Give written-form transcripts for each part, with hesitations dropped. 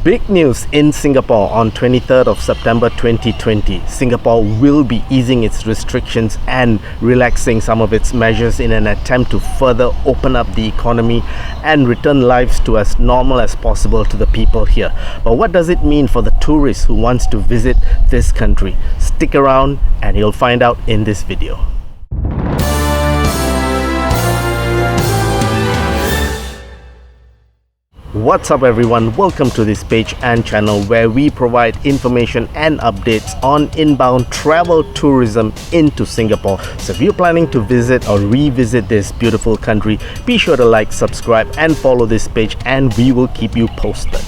Big news in Singapore on 23rd of September 2020. Singapore will be easing its restrictions and relaxing some of its measures in an attempt to further open up the economy and return lives to as normal as possible to the people here. But what does it mean for the tourist who wants to visit this country? Stick around and you'll find out in this video. What's up everyone, welcome to this page and channel where we provide information and updates on inbound travel tourism into Singapore. So if you're planning to visit or revisit this beautiful country, be sure to like, subscribe and follow this page and we will keep you posted.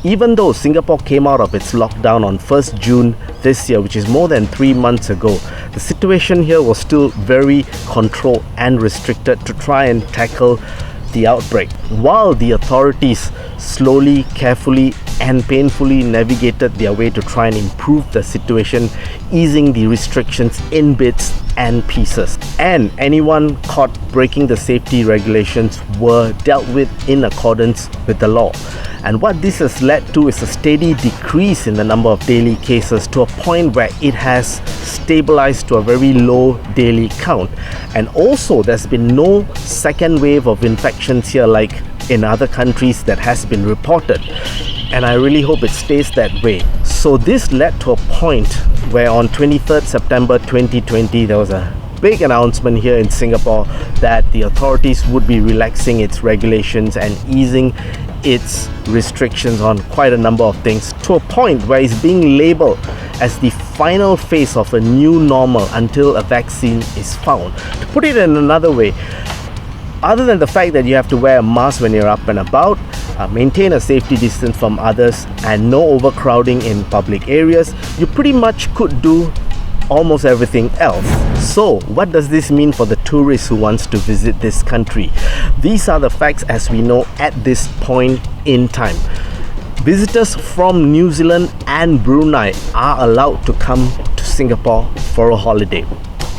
Even though Singapore came out of its lockdown on 1st June this year, which is more than 3 months ago, the situation here was still very controlled and restricted to try and tackle the outbreak. While the authorities slowly, carefully and painfully navigated their way to try and improve the situation, easing the restrictions in bits and pieces. And anyone caught breaking the safety regulations were dealt with in accordance with the law. And what this has led to is a steady decrease in the number of daily cases to a point where it has stabilized to a very low daily count. And also there's been no second wave of infections here like in other countries that has been reported. And I really hope it stays that way. So this led to a point where on 23rd September 2020 there was a big announcement here in Singapore that the authorities would be relaxing its regulations and easing its restrictions on quite a number of things to a point where it's being labeled as the final phase of a new normal until a vaccine is found. To put it in another way, other than the fact that you have to wear a mask when you're up and about, maintain a safety distance from others and no overcrowding in public areas, you pretty much could do almost everything else. So what does this mean for the tourist who wants to visit this country? These are the facts as we know at this point in time. Visitors from New Zealand and Brunei are allowed to come to Singapore for a holiday.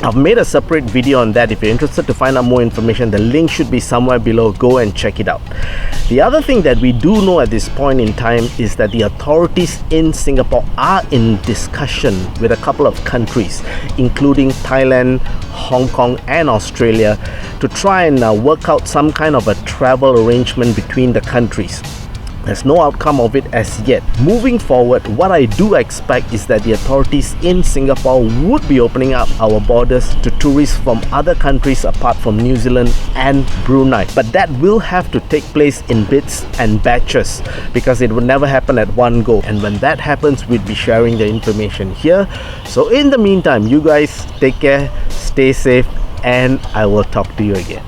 I've made a separate video on that. If you're interested to find out more information, the link should be somewhere below. Go and check it out. The other thing that we do know at this point in time is that the authorities in Singapore are in discussion with a couple of countries, including Thailand, Hong Kong and Australia, to try and work out some kind of a travel arrangement between the countries. There's no outcome of it as yet. Moving forward, what I do expect is that the authorities in Singapore would be opening up our borders to tourists from other countries apart from New Zealand and Brunei. But that will have to take place in bits and batches because it would never happen at one go. And when that happens, we'll be sharing the information here. So in the meantime, you guys take care, stay safe, and I will talk to you again.